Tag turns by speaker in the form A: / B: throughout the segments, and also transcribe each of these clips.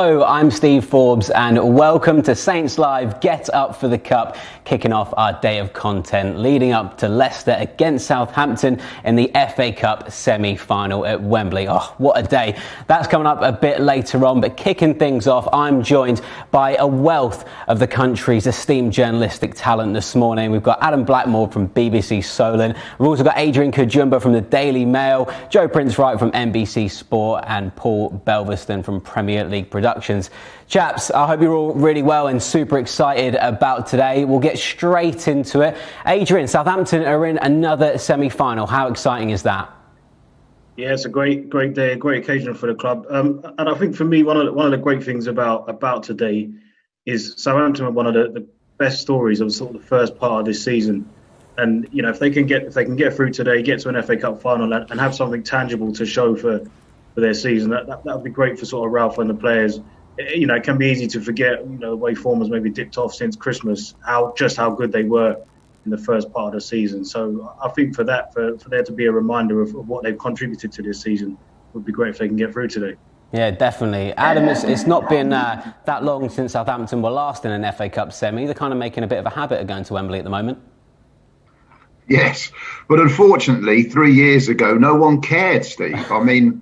A: Hello, I'm Steve Forbes and welcome to Saints Live Get Up for the Cup, kicking off our day of content leading up to Leicester against Southampton in the FA Cup semi-final at Wembley. Oh, what a day. That's coming up a bit later on, but kicking things off, I'm joined by a wealth of the country's esteemed journalistic talent this morning. We've got Adam Blackmore from BBC Solent. We've also got Adrian Kajumba from the Daily Mail, Joe-Prince Wright from NBC Sports and Paul Belverstone from Premier League Productions. Chaps, I hope you're all really well and super excited about today. We'll get straight into it. Adrian, Southampton are in another semi-final. How exciting is that?
B: Yeah, it's a great day, a great occasion for the club. And I think for me, one of the great things about today is Southampton are one of the best stories of sort of the first part of this season. And you know, if they can get through today, get to an FA Cup final, and have something tangible to show for their season, that would be great for sort of Ralph and the players. You know, it can be easy to forget, you know, the way form has maybe dipped off since Christmas, how good they were in the first part of the season. So I think for there to be a reminder of what they've contributed to this season would be great if they can get through today.
A: Yeah, definitely. Adam, it's not been that long since Southampton were last in an FA Cup semi. They're kind of making a bit of a habit of going to Wembley at the moment.
C: Yes, but unfortunately, 3 years ago, no one cared, Steve. I mean,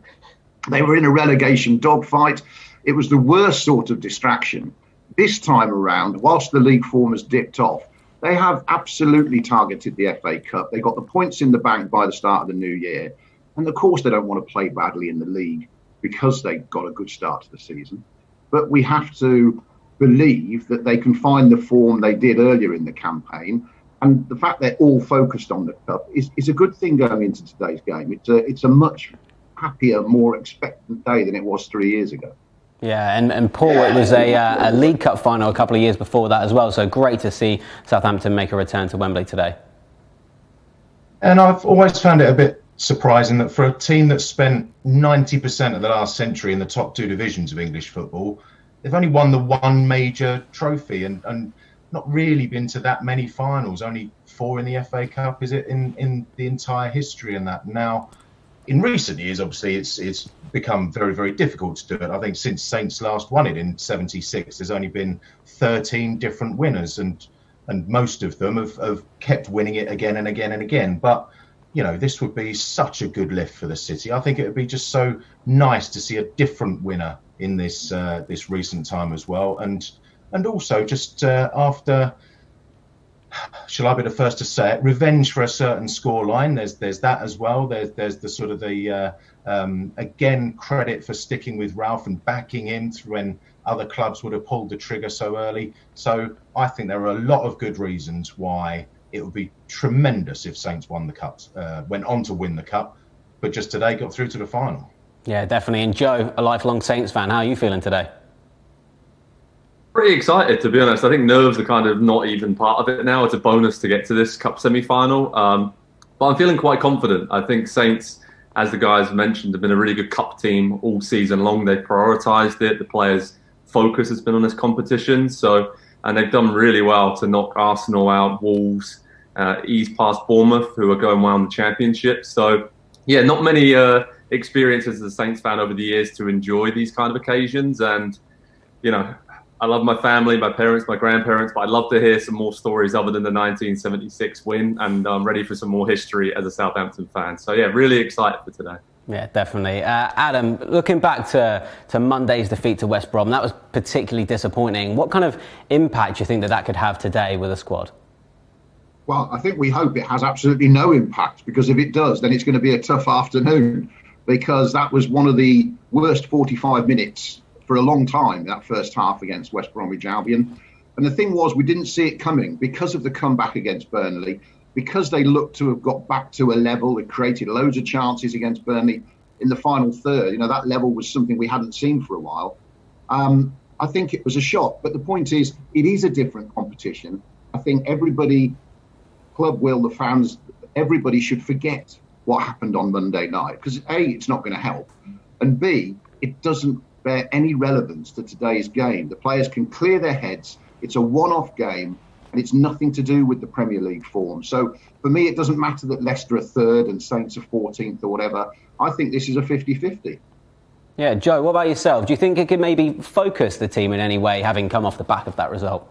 C: they were in a relegation dogfight. It was the worst sort of distraction. This time around, whilst the league form has dipped off, they have absolutely targeted the FA Cup. They got the points in the bank by the start of the new year. And of course, they don't want to play badly in the league because they got a good start to the season. But we have to believe that they can find the form they did earlier in the campaign. And the fact they're all focused on the cup is a good thing going into today's game. It's a much happier, more expectant day than it was 3 years ago.
A: Yeah, and Paul, it was a League Cup final a couple of years before that as well. So great to see Southampton make a return to Wembley today.
D: And I've always found it a bit surprising that for a team that spent 90% of the last century in the top two divisions of English football, they've only won the one major trophy and not really been to that many finals, only 4 in the FA Cup, is it, in the entire history and that. Now, in recent years, obviously, it's become very, very difficult to do it. I think since Saints last won it in '76, there's only been 13 different winners, and most of them have kept winning it again and again and again. But, you know, this would be such a good lift for the city. I think it would be just so nice to see a different winner in this recent time as well. And also just after, shall I be the first to say it, revenge for a certain scoreline. There's that as well. There's the sort of the again credit for sticking with Ralph and backing him when other clubs would have pulled the trigger so early. So I think there are a lot of good reasons why it would be tremendous if Saints won the cup, went on to win the cup, but just today got through to the final. Yeah,
A: definitely. And Joe, a lifelong Saints fan, how are you feeling today?
E: Pretty excited, to be honest. I think nerves are kind of not even part of it now. It's a bonus to get to this cup semi-final. But I'm feeling quite confident. I think Saints, as the guys mentioned, have been a really good cup team all season long. They've prioritised it. The players' focus has been on this competition. And they've done really well to knock Arsenal out, Wolves, ease past Bournemouth, who are going well in the Championship. So, yeah, not many experiences as a Saints fan over the years to enjoy these kind of occasions. And, you know, I love my family, my parents, my grandparents, but I'd love to hear some more stories other than the 1976 win, and I'm ready for some more history as a Southampton fan. So, yeah, really excited for today.
A: Yeah, definitely. Adam, looking back to Monday's defeat to West Brom, that was particularly disappointing. What kind of impact do you think that could have today with the squad?
C: Well, I think we hope it has absolutely no impact, because if it does, then it's going to be a tough afternoon, because that was one of the worst 45 minutes for a long time, that first half against West Bromwich Albion. And the thing was, we didn't see it coming because of the comeback against Burnley, because they looked to have got back to a level that created loads of chances against Burnley in the final third. You know, that level was something we hadn't seen for a while. I think it was a shock. But the point is, it is a different competition. I think everybody, club will, the fans, everybody should forget what happened on Monday night, because A, it's not going to help, and B, it doesn't bear any relevance to today's game. The players can clear their heads. It's a one-off game, and it's nothing to do with the Premier League form. So for me, it doesn't matter that Leicester are third and Saints are 14th or whatever. I think this is a 50-50.
A: Yeah, Joe, what about yourself? Do you think it could maybe focus the team in any way, having come off the back of that result?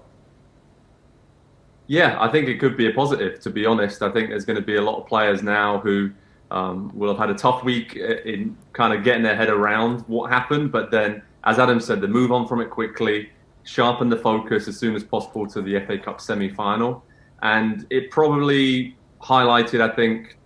E: Yeah, I think it could be a positive, to be honest. I think there's going to be a lot of players now who will have had a tough week in kind of getting their head around what happened. But then, as Adam said, they move on from it quickly, sharpen the focus as soon as possible to the FA Cup semi-final. And it probably highlighted, I think,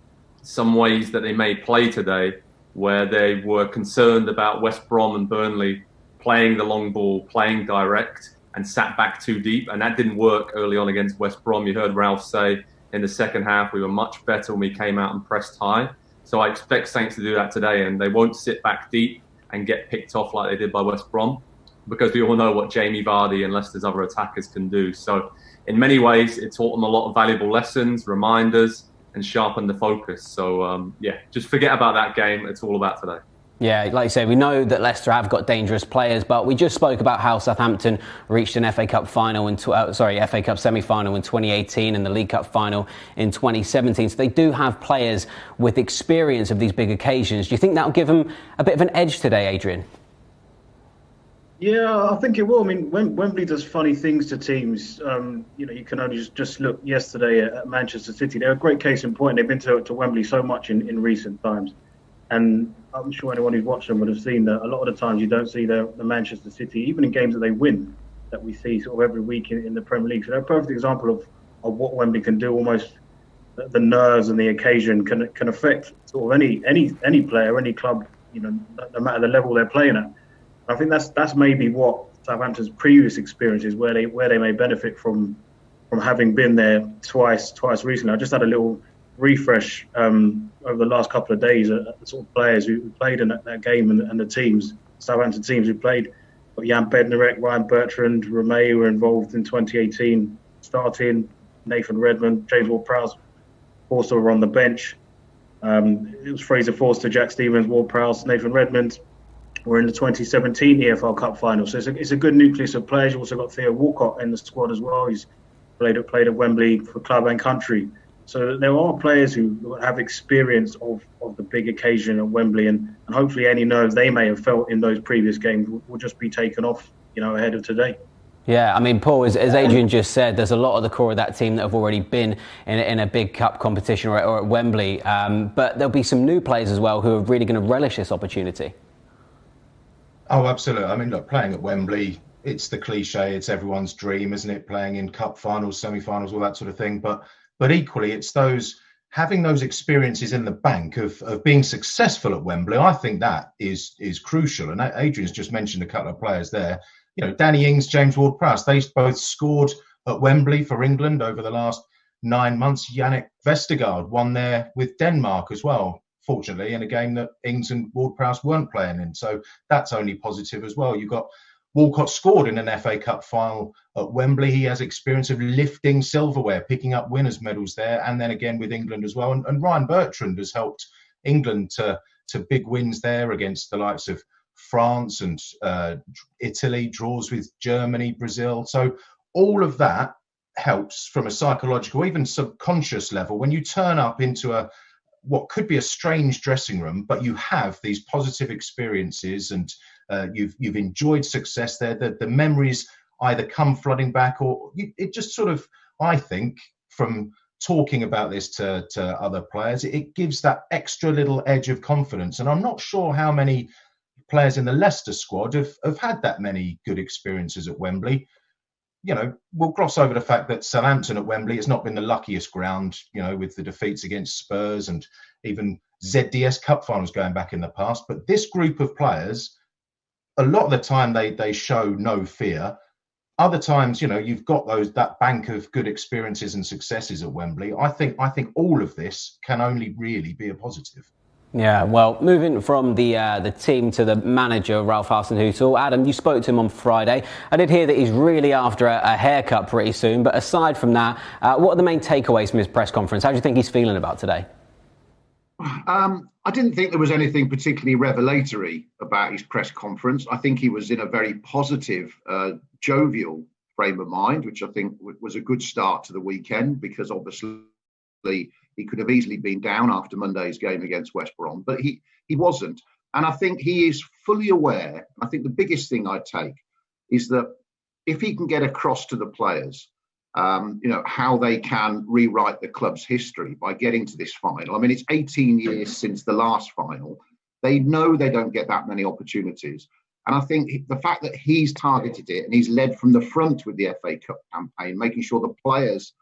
E: some ways that they may play today, where they were concerned about West Brom and Burnley playing the long ball, playing direct, and sat back too deep. And that didn't work early on against West Brom. You heard Ralph say in the second half, we were much better when we came out and pressed high. So I expect Saints to do that today, and they won't sit back deep and get picked off like they did by West Brom, because we all know what Jamie Vardy and Leicester's other attackers can do. So in many ways, it taught them a lot of valuable lessons, reminders, and sharpened the focus. So just forget about that game. It's all about today.
A: Yeah, like you say, we know that Leicester have got dangerous players, but we just spoke about how Southampton reached an FA Cup final FA Cup semi-final in 2018 and the League Cup final in 2017. So they do have players with experience of these big occasions. Do you think that'll give them a bit of an edge today, Adrian?
B: Yeah, I think it will. I mean, Wembley does funny things to teams. You can only just look yesterday at Manchester City. They're a great case in point. They've been to Wembley so much in recent times. And I'm sure anyone who's watched them would have seen that a lot of the times you don't see the Manchester City, even in games that they win, that we see sort of every week in the Premier League. So they're a perfect example of what Wembley can do. Almost the nerves and the occasion can affect sort of any player, any club, no matter the level they're playing at. I think that's maybe what Southampton's previous experiences, where they may benefit from having been there twice recently. I just had a little refresh over the last couple of days at the sort of players who played in that game and the teams, Southampton teams who played. But Jan Bednarek, Ryan Bertrand, Romeo were involved in 2018 starting, Nathan Redmond, James Ward-Prowse also were on the bench. It was Fraser Forster, Jack Stevens, Ward-Prowse, Nathan Redmond were in the 2017 EFL Cup final. So it's a good nucleus of players. You've also got Theo Walcott in the squad as well. He's played at Wembley for club and country. So there are players who have experience of the big occasion at Wembley, and hopefully any nerves they may have felt in those previous games will just be taken off, ahead of today.
A: Yeah, I mean, Paul, as Adrian just said, there's a lot of the core of that team that have already been in a big cup competition or at Wembley. But there'll be some new players as well who are really going to relish this opportunity.
D: Oh, absolutely. I mean, look, playing at Wembley, it's the cliche, it's everyone's dream, isn't it? Playing in cup finals, semi-finals, all that sort of thing. But equally, it's having those experiences in the bank of being successful at Wembley. I think that is crucial. And Adrian's just mentioned a couple of players there. Danny Ings, James Ward-Prowse, they both scored at Wembley for England over the last 9 months. Yannick Vestergaard won there with Denmark as well, fortunately, in a game that Ings and Ward-Prowse weren't playing in. So that's only positive as well. You've got Walcott scored in an FA Cup final at Wembley. He has experience of lifting silverware, picking up winners' medals there, and then again with England as well. And Ryan Bertrand has helped England to big wins there against the likes of France and Italy, draws with Germany, Brazil. So all of that helps from a psychological, even subconscious level. When you turn up into what could be a strange dressing room, but you have these positive experiences and you've enjoyed success there, the memories either come flooding back or it just sort of, I think, from talking about this to other players, it gives that extra little edge of confidence. And I'm not sure how many players in the Leicester squad have had that many good experiences at Wembley. We'll gloss over the fact that Southampton at Wembley has not been the luckiest ground, with the defeats against Spurs and even ZDS Cup finals going back in the past. But this group of players, a lot of the time they show no fear. Other times, you've got that bank of good experiences and successes at Wembley. I think all of this can only really be a positive.
A: Yeah, well, moving from the team to the manager, Ralph Hasenhüttl. Adam, you spoke to him on Friday. I did hear that he's really after a haircut pretty soon. But aside from that, what are the main takeaways from his press conference? How do you think he's feeling about today?
C: I didn't think there was anything particularly revelatory about his press conference. I think he was in a very positive, jovial frame of mind, which I think was a good start to the weekend, because obviously he could have easily been down after Monday's game against West Brom, but he wasn't. And I think he is fully aware. I think the biggest thing I take is that if he can get across to the players, how they can rewrite the club's history by getting to this final. I mean, it's 18 years since the last final. They know they don't get that many opportunities. And I think the fact that he's targeted it and he's led from the front with the FA Cup campaign, making sure the players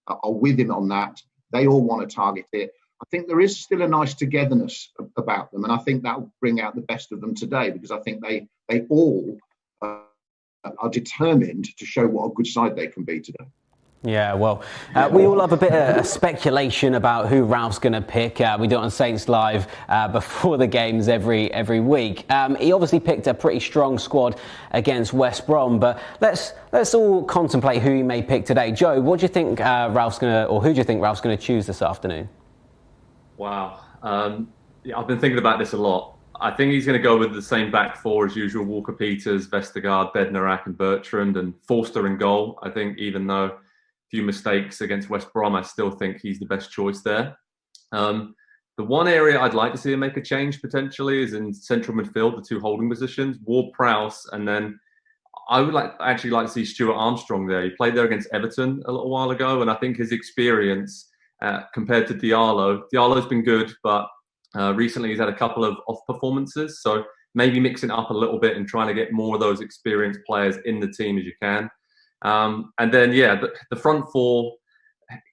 C: are with him on that, they all want to target it. I think there is still a nice togetherness about them. And I think that will bring out the best of them today, because I think they all are determined to show what a good side they can be today.
A: Yeah, well, we all have a bit of speculation about who Ralph's going to pick. We do it on Saints Live before the games every week. He obviously picked a pretty strong squad against West Brom, but let's all contemplate who he may pick today. Joe, what do you think who do you think Ralph's going to choose this afternoon?
E: Wow, I've been thinking about this a lot. I think he's going to go with the same back four as usual: Walker-Peters, Vestergaard, Bednarak, and Bertrand, and Forster in goal. I think even though few mistakes against West Brom, I still think he's the best choice there. The one area I'd like to see him make a change potentially is in central midfield, the two holding positions, Ward-Prowse, and then I would actually like to see Stuart Armstrong there. He played there against Everton a little while ago, and I think his experience compared to Diallo's been good, but recently he's had a couple of off performances, so maybe mixing it up a little bit and trying to get more of those experienced players in the team as you can. And then, the front four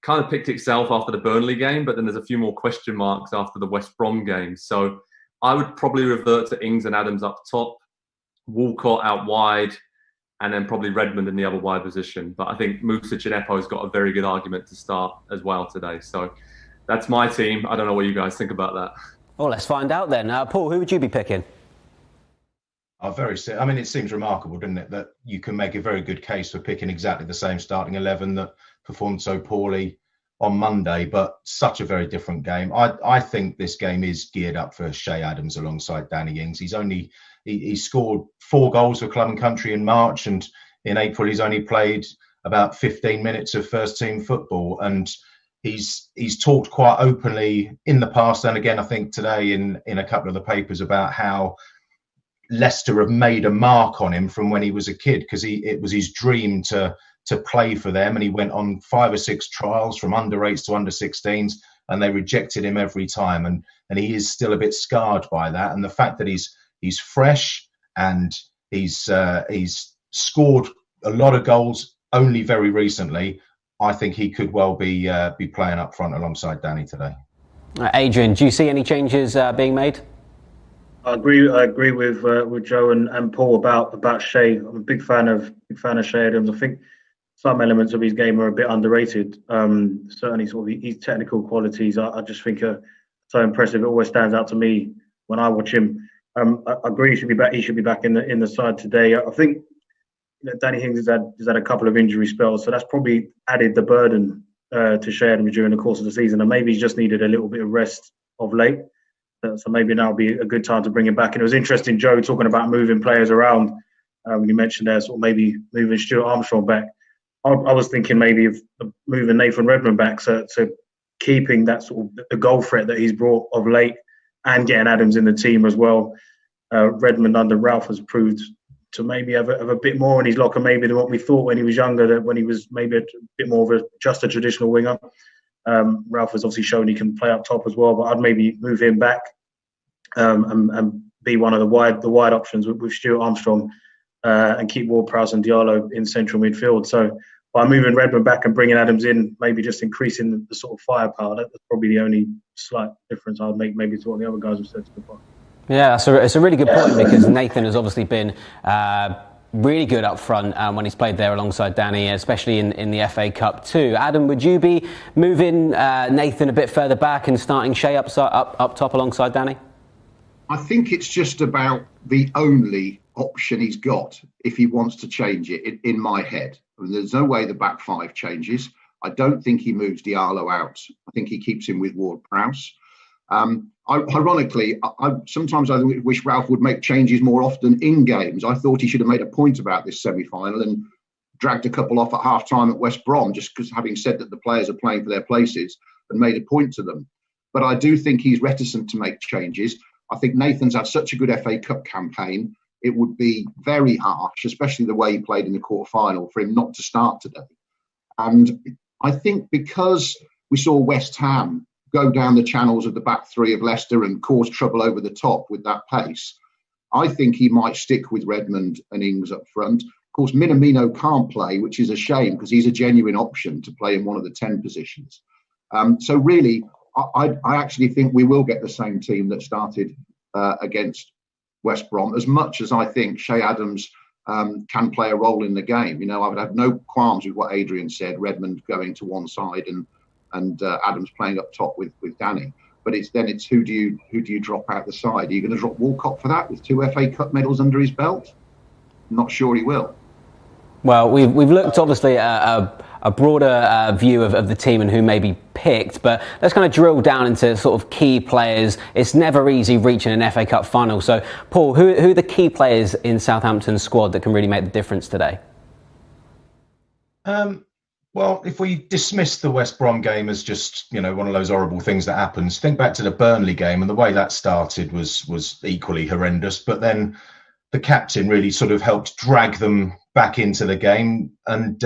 E: kind of picked itself after the Burnley game, but then there's a few more question marks after the West Brom game. So I would probably revert to Ings and Adams up top, Walcott out wide, and then probably Redmond in the other wide position. But I think Mucic and Epo's got a very good argument to start as well today. So that's my team. I don't know what you guys think about that.
A: Well, let's find out then. Paul, who would you be picking?
D: It seems remarkable, doesn't it, that you can make a very good case for picking exactly the same starting 11 that performed so poorly on Monday, but such a very different game. I think this game is geared up for Che Adams alongside Danny Ings. He scored 4 goals for Club and Country in March, and in April he's only played about 15 minutes of first team football, and he's talked quite openly in the past, and again I think today in a couple of the papers, about how Leicester have made a mark on him from when he was a kid, because it was his dream to play for them, and he went on 5 or 6 trials from under 8s to under 16s, and they rejected him every time, and he is still a bit scarred by that. And the fact that he's fresh and he's scored a lot of goals only very recently, I think he could well be playing up front alongside Danny today.
A: Adrian, do you see any changes being made?
B: I agree with Joe and Paul about Che. I'm a big fan of Che Adams. I think some elements of his game are a bit underrated. Certainly, sort of his technical qualities, I just think are so impressive. It always stands out to me when I watch him. I agree he should be back. He should be back in the side today. I think Danny Ings has had a couple of injury spells, so that's probably added the burden to Che Adams during the course of the season, and maybe he's just needed a little bit of rest of late. So maybe now will be a good time to bring him back. And it was interesting, Joe, talking about moving players around. When you mentioned there, sort of maybe moving Stuart Armstrong back. I was thinking maybe of moving Nathan Redmond back, so keeping that sort of the goal threat that he's brought of late, and getting Adams in the team as well. Redmond under Ralph has proved to maybe have a bit more in his locker maybe than what we thought when he was younger, that when he was maybe a bit more of just a traditional winger. Ralph has obviously shown he can play up top as well, but I'd maybe move him back and be one of the wide options with Stuart Armstrong and keep Ward-Prowse and Diallo in central midfield. So by moving Redmond back and bringing Adams in, maybe just increasing the sort of firepower, that's probably the only slight difference I would make maybe to what the other guys have said so far.
A: Yeah, so it's a really good point, because Nathan has obviously been really good up front when he's played there alongside Danny, especially in the FA Cup too. Adam, would you be moving Nathan a bit further back and starting Che up top alongside Danny?
C: I think it's just about the only option he's got if he wants to change it in my head. I mean, there's no way the back 5 changes. I don't think he moves Diallo out. I think he keeps him with Ward-Prowse. Ironically, sometimes I wish Ralph would make changes more often in games. I thought he should have made a point about this semi-final and dragged a couple off at half-time at West Brom, just because, having said that the players are playing for their places, and made a point to them. But I do think he's reticent to make changes. I think Nathan's had such a good FA Cup campaign. It would be very harsh, especially the way he played in the quarter-final, for him not to start today. And I think because we saw West Ham go down the channels of the back three of Leicester and cause trouble over the top with that pace, I think he might stick with Redmond and Ings up front. Of course, Minamino can't play, which is a shame because he's a genuine option to play in one of the 10 positions. So really, I actually think we will get the same team that started against West Brom, as much as I think Shea Adams can play a role in the game. You know, I would have no qualms with what Adrian said, Redmond going to one side and Adams playing up top with Danny. But it's who do you drop out the side? Are you going to drop Walcott for that with 2 FA Cup medals under his belt? I'm not sure he will.
A: Well, we've looked obviously at a broader view of the team and who may be picked, but let's kind of drill down into sort of key players. It's never easy reaching an FA Cup final. So, Paul, who are the key players in Southampton's squad that can really make the difference today?
D: Well, if we dismiss the West Brom game as just, you know, one of those horrible things that happens, think back to the Burnley game, and the way that started was equally horrendous. But then the captain really sort of helped drag them back into the game. And,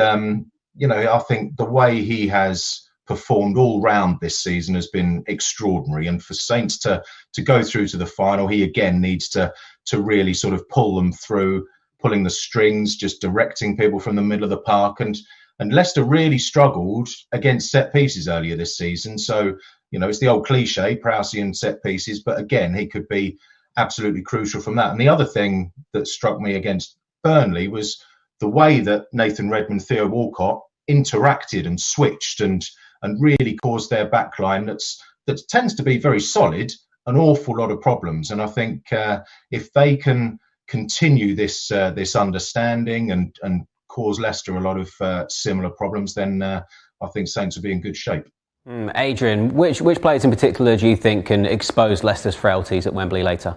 D: you know, I think the way he has performed all round this season has been extraordinary. And for Saints to go through to the final, he again needs to really sort of pull them through, pulling the strings, just directing people from the middle of the park. And Leicester really struggled against set pieces earlier this season. So, you know, it's the old cliche, Prowsian set pieces. But again, he could be absolutely crucial from that. And the other thing that struck me against Burnley was the way that Nathan Redmond, Theo Walcott interacted and switched and really caused their backline that tends to be very solid, an awful lot of problems. And I think if they can continue this understanding and cause Leicester a lot of similar problems, then I think Saints will be in good shape.
A: Adrian, which players in particular do you think can expose Leicester's frailties at Wembley later?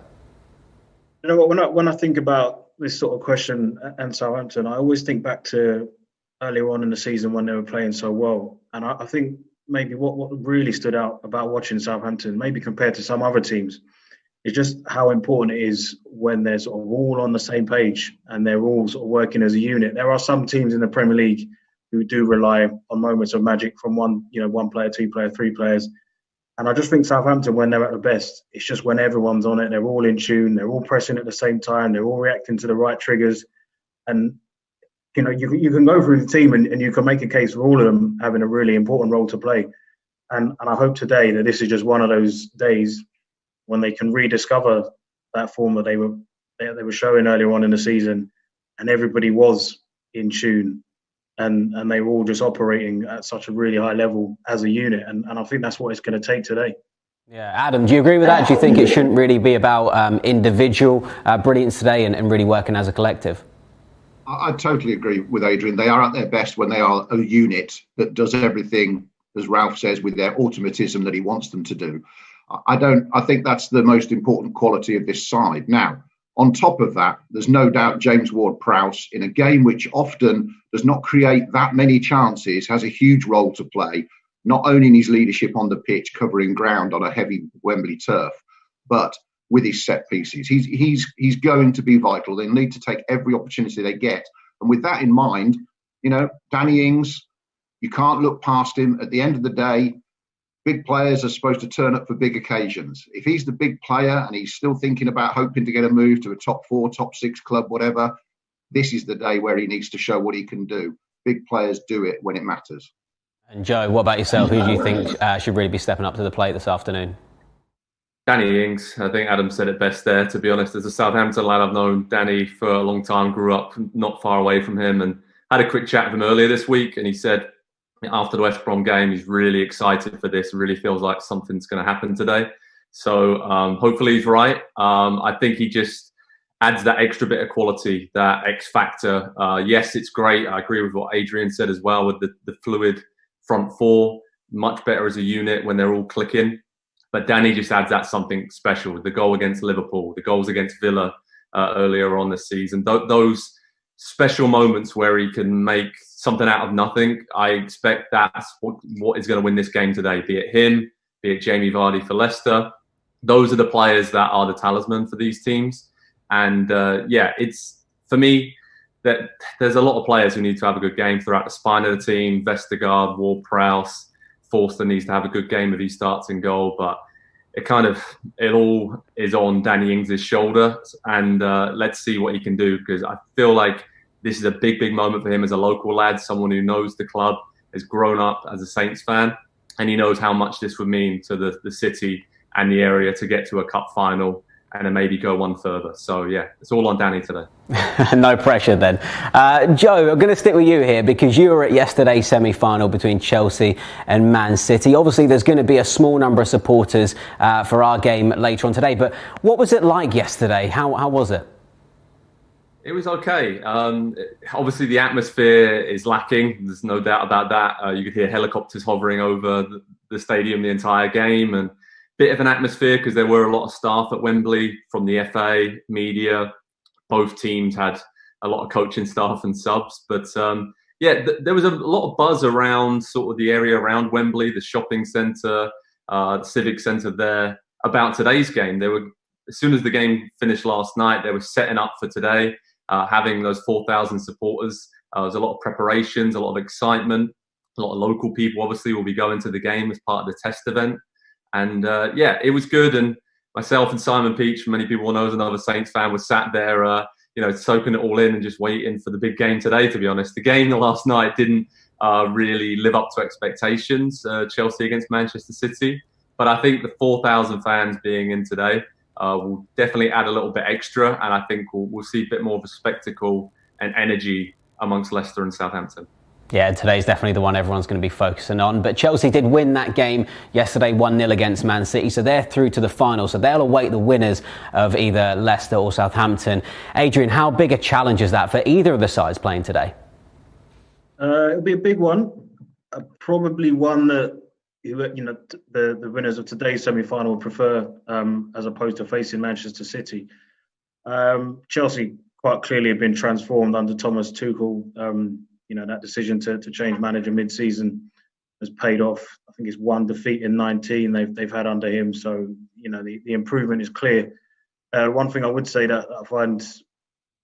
B: You know what, when I think about this sort of question and Southampton, I always think back to earlier on in the season when they were playing so well. And I think maybe what really stood out about watching Southampton, maybe compared to some other teams, is just how important it is when they're sort of all on the same page and they're all sort of working as a unit. There are some teams in the Premier League who do rely on moments of magic from one player, 2 players, 3 players. And I just think Southampton, when they're at the best, it's just when everyone's on it, they're all in tune, they're all pressing at the same time, they're all reacting to the right triggers. And, you know, you can go through the team and you can make a case for all of them having a really important role to play. And I hope today that this is just one of those days when they can rediscover that form that they were showing earlier on in the season, and everybody was in tune. And they were all just operating at such a really high level as a unit. And I think that's what it's going to take today.
A: Yeah, Adam, do you agree with that? Do you think it shouldn't really be about individual brilliance today and really working as a collective?
C: I totally agree with Adrian. They are at their best when they are a unit that does everything, as Ralph says, with their automatism that he wants them to do. I think that's the most important quality of this side. Now, on top of that, there's no doubt James Ward-Prowse, in a game which often does not create that many chances, has a huge role to play, not only in his leadership on the pitch, covering ground on a heavy Wembley turf, but with his set pieces. He's going to be vital. They need to take every opportunity they get. And with that in mind, you know, Danny Ings, you can't look past him. At the end of the day, big players are supposed to turn up for big occasions. If he's the big player and he's still thinking about hoping to get a move to a top 4, top 6 club, whatever, this is the day where he needs to show what he can do. Big players do it when it matters.
A: And Joe, what about yourself? Who do you think should really be stepping up to the plate this afternoon?
E: Danny Ings. I think Adam said it best there, to be honest. As a Southampton lad, I've known Danny for a long time, grew up not far away from him, and had a quick chat with him earlier this week, and he said after the West Brom game, he's really excited for this. Really feels like something's going to happen today. So hopefully he's right. I think he just adds that extra bit of quality, that X factor. Yes, it's great. I agree with what Adrian said as well with the fluid front four. Much better as a unit when they're all clicking. But Danny just adds that something special. The goal against Liverpool, the goals against Villa earlier on this season. Those special moments where he can make something out of nothing. I expect that's what is going to win this game today. Be it him, be it Jamie Vardy for Leicester. those are the players that are the talisman for these teams. And it's for me that there's a lot of players who need to have a good game throughout the spine of the team. Vestergaard, Ward-Prowse, Forster needs to have a good game if he starts in goal, but it all is on Danny Ings' shoulder, and let's see what he can do, because I feel like this is a big, big moment for him as a local lad, someone who knows the club, has grown up as a Saints fan, and he knows how much this would mean to the city and the area to get to a cup final and then maybe go one further. So, yeah, it's all on Danny today.
A: No pressure then. Joe, I'm going to stick with you here because you were at yesterday's semi-final between Chelsea and Man City. Obviously, there's going to be a small number of supporters for our game later on today. But what was it like yesterday? How was it?
E: It was okay. Obviously, the atmosphere is lacking. There's no doubt about that. You could hear helicopters hovering over the stadium the entire game, and bit of an atmosphere because there were a lot of staff at Wembley from the FA, media. Both teams had a lot of coaching staff and subs. But there was a lot of buzz around sort of the area around Wembley, the shopping centre, the civic centre there, about today's game. As soon as the game finished last night, they were setting up for today, having those 4,000 supporters. There's a lot of preparations, a lot of excitement. A lot of local people obviously will be going to the game as part of the test event. And it was good. And myself and Simon Peach, many people will know as another Saints fan, was sat there, soaking it all in and just waiting for the big game today, to be honest. The game last night didn't really live up to expectations, Chelsea against Manchester City. But I think the 4,000 fans being in today will definitely add a little bit extra. And I think we'll see a bit more of a spectacle and energy amongst Leicester and Southampton.
A: Yeah, today's definitely the one everyone's going to be focusing on. But Chelsea did win that game yesterday 1-0 against Man City, so they're through to the final. So they'll await the winners of either Leicester or Southampton. Adrian, how big a challenge is that for either of the sides playing today?
B: It'll be a big one. Probably one that the winners of today's semi-final would prefer, as opposed to facing Manchester City. Chelsea quite clearly have been transformed under Thomas Tuchel. That decision to change manager mid-season has paid off. I think it's one defeat in 19 they've had under him. So, the improvement is clear. One thing I would say that I find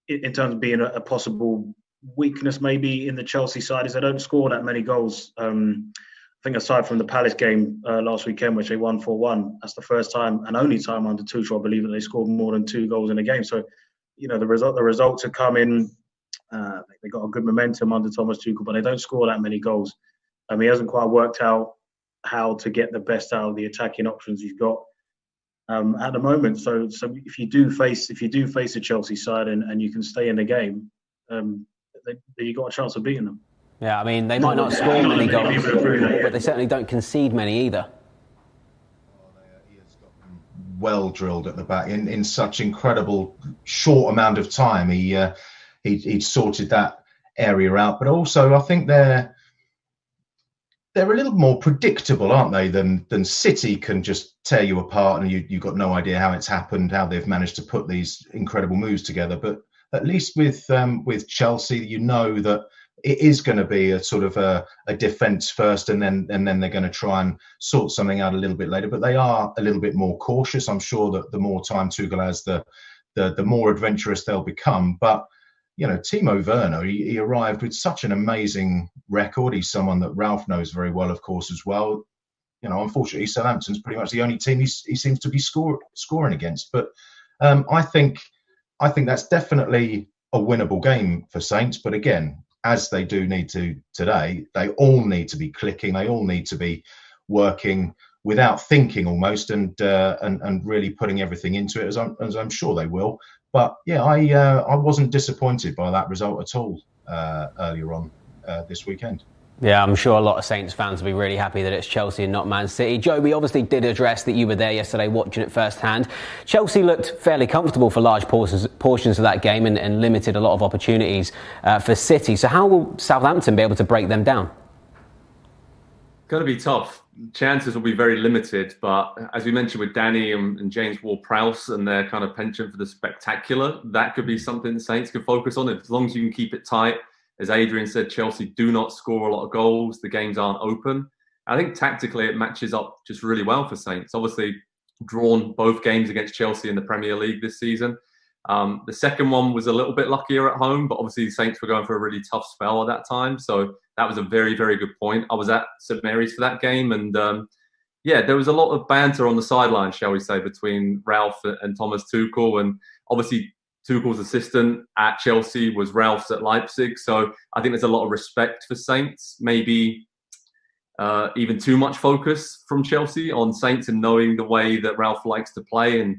B: in terms of being a possible weakness maybe in the Chelsea side is they don't score that many goals. I think aside from the Palace game last weekend, which they won 4-1, that's the first time and only time under Tuchel, I believe, that they scored more than 2 goals in a game. So, the results have come in. They got a good momentum under Thomas Tuchel, but they don't score that many goals. He hasn't quite worked out how to get the best out of the attacking options he's got at the moment. So if you do face a Chelsea side and you can stay in the game, you got a chance of beating them.
A: Yeah, they might not score many goals, but they certainly don't concede many either.
D: He has got them well drilled at the back in such incredible short amount of time. He'd sorted that area out, but also I think they're a little more predictable, aren't they? Than City can just tear you apart, and you've got no idea how it's happened, how they've managed to put these incredible moves together. But at least with Chelsea, that it is going to be a sort of a defence first, and then they're going to try and sort something out a little bit later. But they are a little bit more cautious. I'm sure that the more time Tuchel has, the more adventurous they'll become. But Timo Werner, he arrived with such an amazing record. He's someone that Ralph knows very well, of course, as well. Unfortunately, Southampton's pretty much the only team he seems to be scoring against. But I think that's definitely a winnable game for Saints. But again, as they do need to today, they all need to be clicking. They all need to be working without thinking almost, and really putting everything into it, as I'm sure they will. But yeah, I wasn't disappointed by that result at all earlier on this weekend.
A: Yeah, I'm sure a lot of Saints fans will be really happy that it's Chelsea and not Man City. Joe, we obviously did address that you were there yesterday watching it firsthand. Chelsea looked fairly comfortable for large portions of that game and limited a lot of opportunities for City. So how will Southampton be able to break them down?
E: Going to be tough. Chances will be very limited, but as we mentioned with Danny and James Ward-Prowse and their kind of penchant for the spectacular, that could be something the Saints could focus on. As long as you can keep it tight. As Adrian said, Chelsea do not score a lot of goals. The games aren't open. I think tactically it matches up just really well for Saints. Obviously, drawn both games against Chelsea in the Premier League this season. The second one was a little bit luckier at home, but obviously the Saints were going for a really tough spell at that time. So that was a very, very good point. I was at St Mary's for that game, and there was a lot of banter on the sideline, shall we say, between Ralph and Thomas Tuchel. And obviously Tuchel's assistant at Chelsea was Ralph's at Leipzig. So I think there's a lot of respect for Saints, maybe even too much focus from Chelsea on Saints and knowing the way that Ralph likes to play and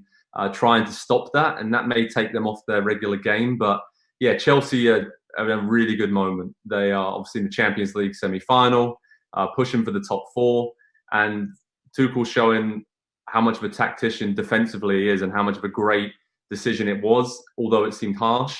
E: trying to stop that, and that may take them off their regular game. But yeah, Chelsea are in a really good moment. They are obviously in the Champions League semi-final, pushing for the top four, and Tuchel's showing how much of a tactician defensively he is and how much of a great decision it was, although it seemed harsh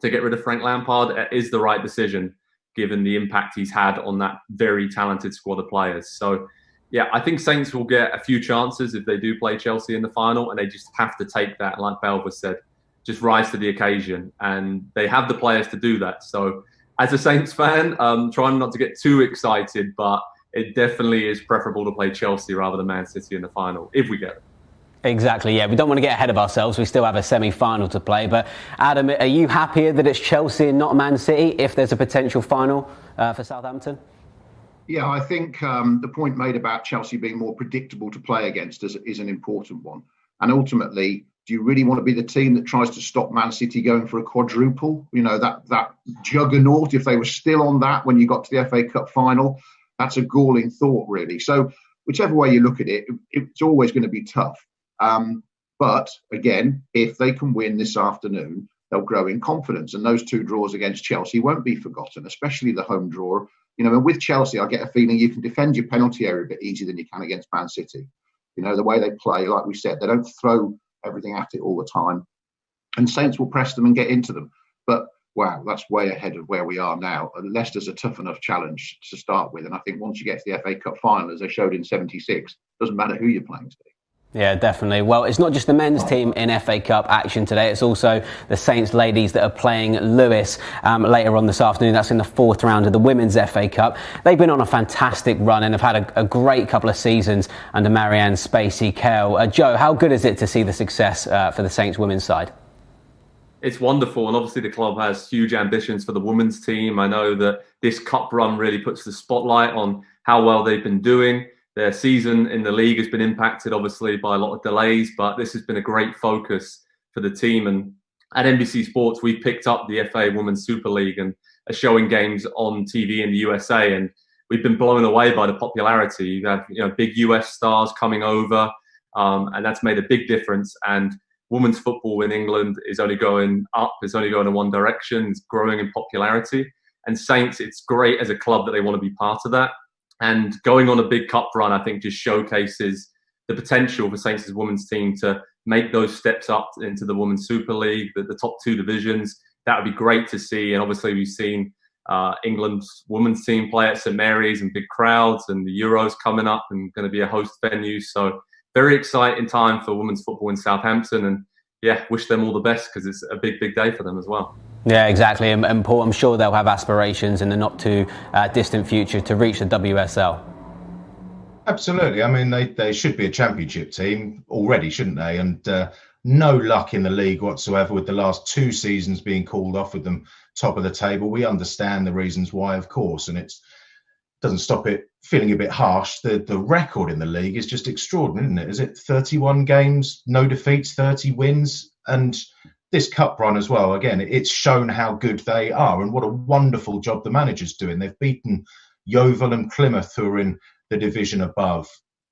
E: to get rid of Frank Lampard. It is the right decision given the impact he's had on that very talented squad of players. So yeah, I think Saints will get a few chances if they do play Chelsea in the final, and they just have to take that, like Belver said, just rise to the occasion. And they have the players to do that. So as a Saints fan, trying not to get too excited, but it definitely is preferable to play Chelsea rather than Man City in the final, if we get it.
A: Exactly, yeah. We don't want to get ahead of ourselves. We still have a semi-final to play. But Adam, are you happier that it's Chelsea and not Man City if there's a potential final for Southampton?
C: Yeah, I think the point made about Chelsea being more predictable to play against is an important one. And ultimately, do you really want to be the team that tries to stop Man City going for a quadruple? You know, that juggernaut, if they were still on that when you got to the FA Cup final, that's a galling thought, really. So whichever way you look at it, it's always going to be tough. But again, if they can win this afternoon, they'll grow in confidence. And those two draws against Chelsea won't be forgotten, especially the home draw. You know, and with Chelsea, I get a feeling you can defend your penalty area a bit easier than you can against Man City. You know, the way they play, like we said, they don't throw everything at it all the time. And Saints will press them and get into them. But wow, that's way ahead of where we are now. And Leicester's a tough enough challenge to start with. And I think once you get to the FA Cup final, as they showed in '76, doesn't matter who you're playing today.
A: Yeah, definitely. Well, it's not just the men's team in FA Cup action today. It's also the Saints ladies that are playing Lewes later on this afternoon. That's in the fourth round of the Women's FA Cup. They've been on a fantastic run and have had a great couple of seasons under Marianne Spacey-Kell. Joe, how good is it to see the success for the Saints women's side?
E: It's wonderful, and obviously the club has huge ambitions for the women's team. I know that this cup run really puts the spotlight on how well they've been doing. Their season in the league has been impacted, obviously, by a lot of delays, but this has been a great focus for the team. And at NBC Sports, we've picked up the FA Women's Super League and are showing games on TV in the USA. And we've been blown away by the popularity. You have, big US stars coming over, and that's made a big difference. And women's football in England is only going up. It's only going in one direction. It's growing in popularity. And Saints, it's great as a club that they want to be part of that. And going on a big cup run, I think, just showcases the potential for Saints' women's team to make those steps up into the Women's Super League, the top two divisions. That would be great to see. And obviously, we've seen England's women's team play at St Mary's and big crowds, and the Euros coming up and going to be a host venue. So very exciting time for women's football in Southampton. And yeah, wish them all the best because it's a big, big day for them as well.
A: Yeah, exactly. And Paul, I'm sure they'll have aspirations in the not too distant future to reach the WSL.
D: Absolutely. I mean, they should be a championship team already, shouldn't they? And no luck in the league whatsoever with the last two seasons being called off with them top of the table. We understand the reasons why, of course, and it doesn't stop it feeling a bit harsh. The record in the league is just extraordinary, isn't it? Is it 31 games, no defeats, 30 wins? And this cup run as well, again, it's shown how good they are and what a wonderful job the manager's doing. They've beaten Yeovil and Plymouth, who are in the division above.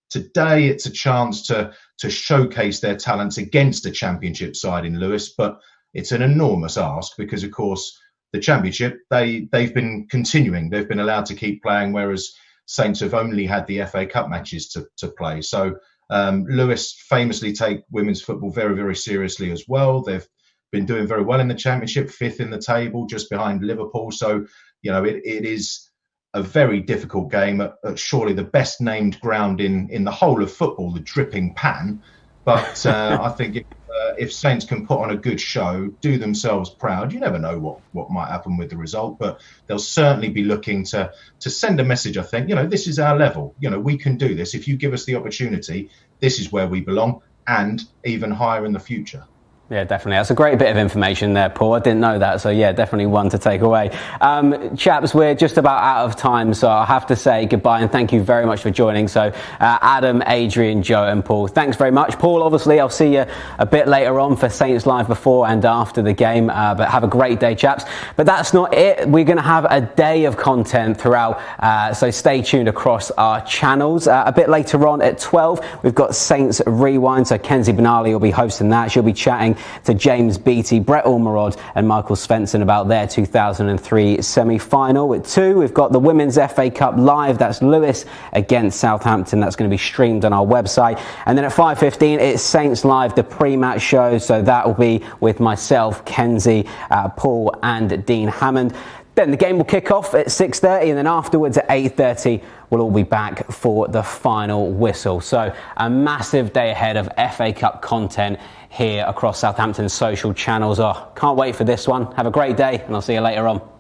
D: Today, it's a chance to showcase their talents against a championship side in Lewes, but it's an enormous ask because, of course, the championship, they've been continuing. They've been allowed to keep playing, whereas Saints have only had the FA Cup matches to play. So Lewes famously take women's football very, very seriously as well. They've been doing very well in the championship, fifth in the table, just behind Liverpool. So, it is a very difficult game at surely the best named ground in the whole of football, the dripping pan. But I think if Saints can put on a good show, do themselves proud, you never know what might happen with the result, but they'll certainly be looking to send a message, I think, this is our level. We can do this. If you give us the opportunity, this is where we belong. and even higher in the future.
A: Yeah, definitely. That's a great bit of information there, Paul. I didn't know that. So, yeah, definitely one to take away. Chaps, we're just about out of time. So I'll have to say goodbye and thank you very much for joining. So, Adam, Adrian, Joe and Paul, thanks very much. Paul, obviously, I'll see you a bit later on for Saints Live before and after the game. But have a great day, chaps. But that's not it. We're going to have a day of content throughout. So stay tuned across our channels. A bit later on at 12, we've got Saints Rewind. So Kenzie Benali will be hosting that. She'll be chatting to James Beattie, Brett Ormerod and Michael Svensson about their 2003 semi-final. At 2, we've got the Women's FA Cup live. That's Lewis against Southampton. That's going to be streamed on our website. And then at 5:15, it's Saints Live, the pre-match show. So that will be with myself, Kenzie, Paul and Dean Hammond. Then the game will kick off at 6:30 and then afterwards at 8:30 we'll all be back for the final whistle. So a massive day ahead of FA Cup content here across Southampton's social channels. Oh, can't wait for this one. Have a great day and I'll see you later on.